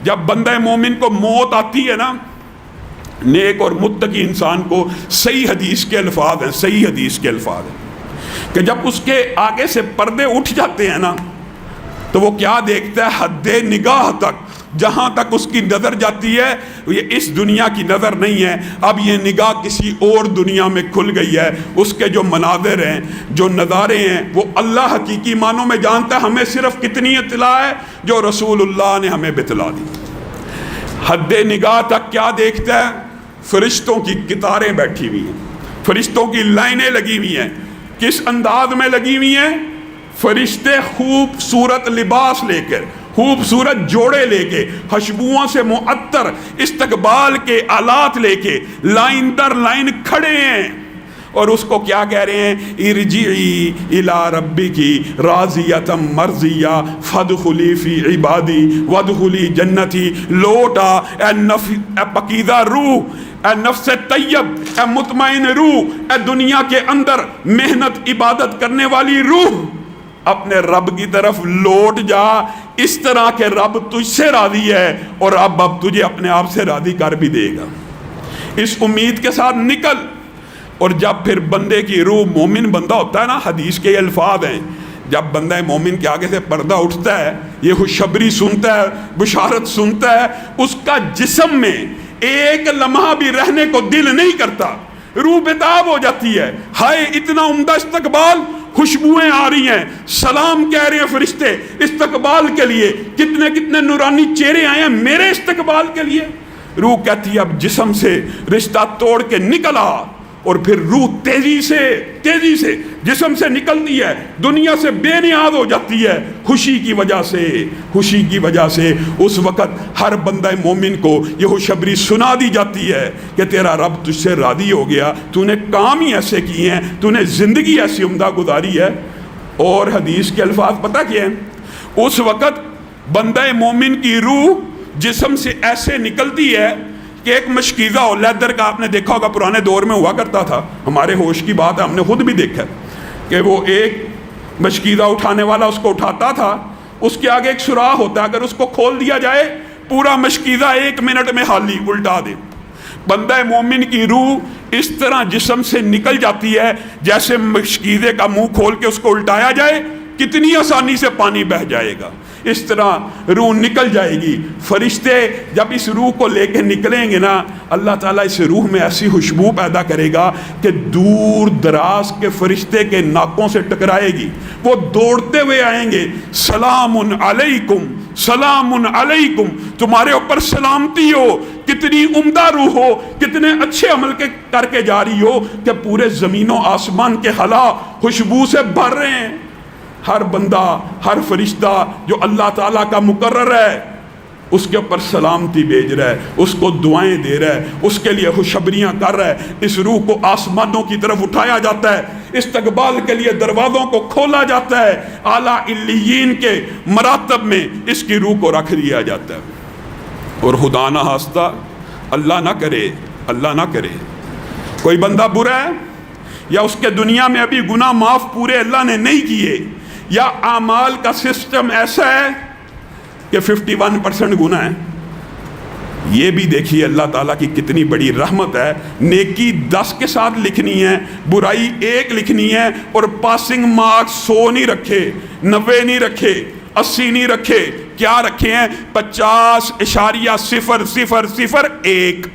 جب بندہ مومن کو موت آتی ہے نا، نیک اور متقی انسان کو صحیح حدیث کے الفاظ ہیں، صحیح حدیث کے الفاظ ہیں کہ جب اس کے آگے سے پردے اٹھ جاتے ہیں نا تو وہ کیا دیکھتا ہے؟ حد نگاہ تک، جہاں تک اس کی نظر جاتی ہے یہ اس دنیا کی نظر نہیں ہے، اب یہ نگاہ کسی اور دنیا میں کھل گئی ہے۔ اس کے جو مناظر ہیں، جو نظارے ہیں، وہ اللہ حقیقی معنوں میں جانتا ہے۔ ہمیں صرف کتنی اطلاع ہے؟ جو رسول اللہ نے ہمیں بتلا دی۔ حد نگاہ تک کیا دیکھتا ہے؟ فرشتوں کی قطاریں بیٹھی ہوئی ہیں، فرشتوں کی لائنیں لگی ہوئی ہیں۔ کس انداز میں لگی ہوئی ہیں؟ فرشتے خوبصورت لباس لے کر، خوبصورت جوڑے لے کے، خوشبوؤں سے معطر استقبال کے آلات لے کے لائن در لائن کھڑے ہیں، اور اس کو کیا کہہ رہے ہیں؟ ارجعی الی ربکی راضیۃ مرضیہ فادخلی فی عبادی وادخلی جنتی۔ لوٹا اے پاکیزہ روح، اے نفس طیب، اے مطمئن روح، اے دنیا کے اندر محنت عبادت کرنے والی روح، اپنے رب کی طرف لوٹ جا، اس طرح کہ رب تجھ سے راضی ہے اور اب تجھے اپنے آپ سے راضی کر بھی دے گا۔ اس امید کے ساتھ نکل۔ اور جب پھر بندے کی روح، مومن بندہ ہوتا ہے نا، حدیث کے یہ الفاظ ہیں، جب بندہ مومن کے آگے سے پردہ اٹھتا ہے، یہ خوشخبری سنتا ہے، بشارت سنتا ہے، اس کا جسم میں ایک لمحہ بھی رہنے کو دل نہیں کرتا، روح بتاب ہو جاتی ہے۔ ہائے اتنا عمدہ استقبال، خوشبوئیں آ رہی ہیں، سلام کہہ رہے ہیں فرشتے استقبال کے لیے، کتنے کتنے نورانی چہرے آئے ہیں میرے استقبال کے لیے۔ روح کہتی ہے اب جسم سے رشتہ توڑ کے نکل آ، اور پھر روح تیزی سے جسم سے نکلتی ہے، دنیا سے بے نیاز ہو جاتی ہے خوشی کی وجہ سے۔ اس وقت ہر بندہ مومن کو یہ خوشخبری سنا دی جاتی ہے کہ تیرا رب تجھ سے راضی ہو گیا، تو نے کام ہی ایسے کیے ہیں، تو نے زندگی ایسی عمدہ گزاری ہے۔ اور حدیث کے الفاظ پتہ کیا ہیں؟ اس وقت بندہ مومن کی روح جسم سے ایسے نکلتی ہے کہ ایک مشکیزہ ہو، لیدر کا، آپ نے دیکھا ہوگا پرانے دور میں ہوا کرتا تھا، ہمارے ہوش کی بات ہے، ہم نے خود بھی دیکھا کہ وہ ایک مشکیزہ اٹھانے والا اس کو اٹھاتا تھا، اس کے آگے ایک سوراخ ہوتا ہے، اگر اس کو کھول دیا جائے پورا مشکیزہ 1 منٹ میں حالی الٹا دے۔ بندہ مومن کی روح اس طرح جسم سے نکل جاتی ہے جیسے مشکیزے کا منہ کھول کے اس کو الٹایا جائے، کتنی آسانی سے پانی بہہ جائے گا، اس طرح روح نکل جائے گی۔ فرشتے جب اس روح کو لے کے نکلیں گے نا، اللہ تعالیٰ اس روح میں ایسی خوشبو پیدا کرے گا کہ دور دراز کے فرشتے کے ناکوں سے ٹکرائے گی، وہ دوڑتے ہوئے آئیں گے، سلام علیکم، سلام علیکم، تمہارے اوپر سلامتی ہو، کتنی عمدہ روح ہو، کتنے اچھے عمل کر کے جا رہی ہو کہ پورے زمین و آسمان کے خلا خوشبو سے بھر رہے ہیں۔ ہر بندہ، ہر فرشتہ جو اللہ تعالیٰ کا مقرر ہے اس کے اوپر سلامتی بھیج رہا ہے، اس کو دعائیں دے رہا ہے، اس کے لیے خوشخبریاں کر رہا ہے۔ اس روح کو آسمانوں کی طرف اٹھایا جاتا ہے، استقبال کے لیے دروازوں کو کھولا جاتا ہے، اعلیٰ علیین کے مراتب میں اس کی روح کو رکھ دیا جاتا ہے۔ اور خدا نہ خواستہ، اللہ نہ کرے کوئی بندہ برا ہے، یا اس کے دنیا میں ابھی گناہ معاف پورے اللہ نے نہیں کیے، یا اعمال کا سسٹم ایسا ہے کہ 51% گناہ ہے، یہ بھی دیکھیے اللہ تعالیٰ کی کتنی بڑی رحمت ہے۔ نیکی 10 کے ساتھ لکھنی ہے، برائی 1 لکھنی ہے، اور پاسنگ مارکس 100 نہیں رکھے، 90 نہیں رکھے، 80 نہیں رکھے، کیا رکھے ہیں؟ 50.00001۔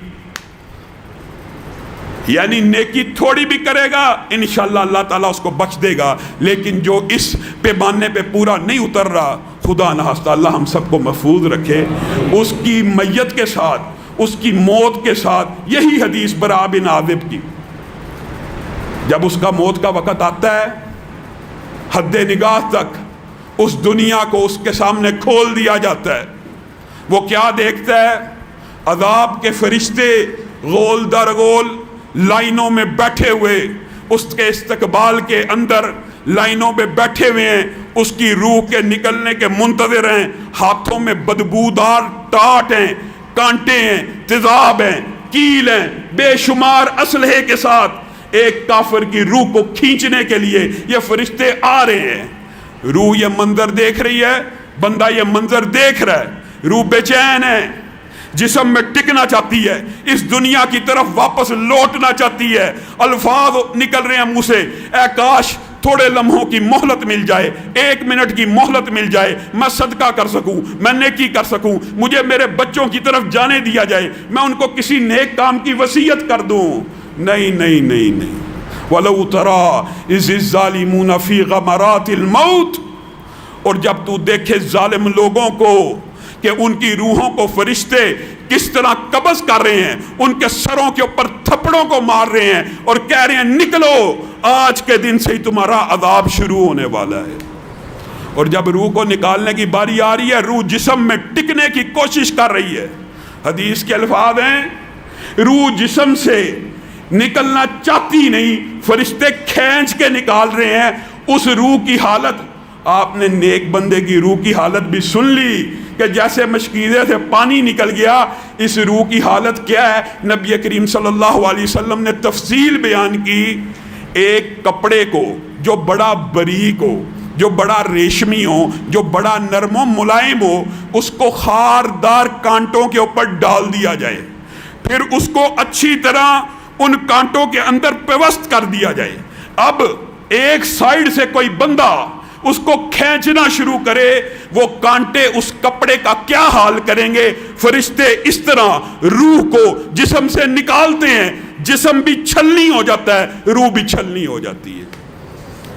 یعنی نیکی تھوڑی بھی کرے گا انشاءاللہ اللہ تعالیٰ اس کو بخش دے گا، لیکن جو اس پیمانے پہ پورا نہیں اتر رہا، خدا نہ خواستہ اللہ ہم سب کو محفوظ رکھے۔ اس کی میت کے ساتھ، اس کی موت کے ساتھ، یہی حدیث براء بن عازب کی، جب اس کا موت کا وقت آتا ہے، حد نگاہ تک اس دنیا کو اس کے سامنے کھول دیا جاتا ہے۔ وہ کیا دیکھتا ہے؟ عذاب کے فرشتے غول در غول لائنوں میں بیٹھے ہوئے، اس کے استقبال کے اندر لائنوں میں بیٹھے ہوئے ہیں، اس کی روح کے نکلنے کے منتظر ہیں، ہاتھوں میں بدبودار ٹاٹ ہیں، کانٹے ہیں، تیزاب ہیں، کیل ہیں، بے شمار اسلحے کے ساتھ ایک کافر کی روح کو کھینچنے کے لیے یہ فرشتے آ رہے ہیں۔ روح یہ منظر دیکھ رہی ہے، بندہ یہ منظر دیکھ رہا ہے، روح بے چین ہے، جسم میں ٹکنا چاہتی ہے، اس دنیا کی طرف واپس لوٹنا چاہتی ہے۔ الفاظ نکل رہے ہیں منہ سے، اے کاش تھوڑے لمحوں کی مہلت مل جائے، 1 منٹ کی مہلت مل جائے، میں صدقہ کر سکوں، میں نیکی کر سکوں، مجھے میرے بچوں کی طرف جانے دیا جائے، میں ان کو کسی نیک کام کی وصیت کر دوں۔ نہیں نہیں نہیں نہیں، وَلَوْ تَرَىٰ إِذِ الظَّالِمُونَ فِي غَمَرَاتِ الْمَوْتِ، اور جب تو دیکھے ظالم لوگوں کو کہ ان کی روحوں کو فرشتے کس طرح قبض کر رہے ہیں، ان کے سروں کے اوپر تھپڑوں کو مار رہے ہیں اور کہہ رہے ہیں نکلو، آج کے دن سے ہی تمہارا عذاب شروع ہونے والا ہے۔ اور جب روح کو نکالنے کی باری آ رہی ہے، روح جسم میں ٹکنے کی کوشش کر رہی ہے۔ حدیث کے الفاظ ہیں، روح جسم سے نکلنا چاہتی نہیں، فرشتے کھینچ کے نکال رہے ہیں۔ اس روح کی حالت، آپ نے نیک بندے کی روح کی حالت بھی سن لی کہ جیسے مشکیزے سے پانی نکل گیا، اس روح کی حالت کیا ہے؟ نبی کریم صلی اللہ علیہ وسلم نے تفصیل بیان کی۔ ایک کپڑے کو جو بڑا باریک ہو، جو بڑا ریشمی ہو، جو بڑا نرم و ملائم ہو، اس کو خاردار کانٹوں کے اوپر ڈال دیا جائے، پھر اس کو اچھی طرح ان کانٹوں کے اندر پیوست کر دیا جائے۔ اب ایک سائیڈ سے کوئی بندہ اس کو کھینچنا شروع کرے، وہ کانٹے اس کپڑے کا کیا حال کریں گے؟ فرشتے اس طرح روح کو جسم سے نکالتے ہیں، جسم بھی چھلنی ہو جاتا ہے، روح بھی چھلنی ہو جاتی ہے۔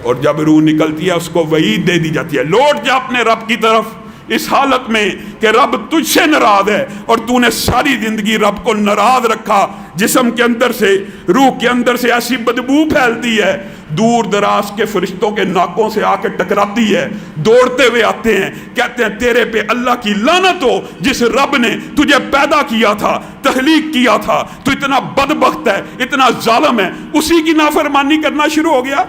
اور جب روح نکلتی ہے، اس کو وعید دے دی جاتی ہے، لوٹ جا اپنے رب کی طرف، اس حالت میں کہ رب تجھ سے ناراض ہے اور تو نے ساری زندگی رب کو ناراض رکھا۔ جسم کے اندر سے، روح کے اندر سے ایسی بدبو پھیلتی ہے، دور دراز کے فرشتوں کے ناکوں سے آ کے ٹکراتی ہے، دوڑتے ہوئے آتے ہیں، کہتے ہیں تیرے پہ اللہ کی لعنت ہو، جس رب نے تجھے پیدا کیا تھا، تخلیق کیا تھا، تو اتنا بدبخت ہے، اتنا ظالم ہے، اسی کی نافرمانی کرنا شروع ہو گیا۔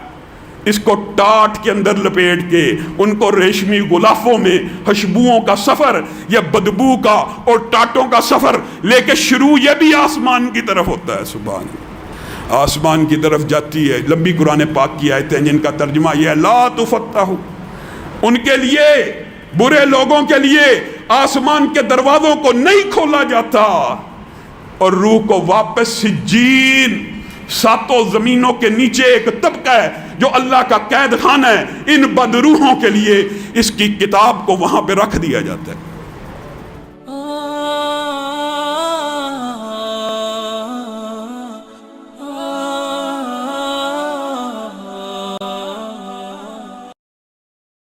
اس کو ٹاٹ کے اندر لپیٹ کے، ان کو ریشمی غلافوں میں خوشبوؤں کا سفر، یا بدبو کا اور ٹاٹوں کا سفر لے کے شروع یہ بھی آسمان کی طرف ہوتا ہے۔ سبحان اللہ، آسمان کی طرف جاتی ہے۔ لمبی قرآن پاک کی آیتیں جن کا ترجمہ یہ ہے، لا تفتح، ان کے لیے، برے لوگوں کے لیے آسمان کے دروازوں کو نہیں کھولا جاتا، اور روح کو واپس سجین، ساتوں زمینوں کے نیچے ایک طبقہ ہے جو اللہ کا قید خانہ ہے، ان بدروحوں کے لیے اس کی کتاب کو وہاں پہ رکھ دیا جاتا ہے۔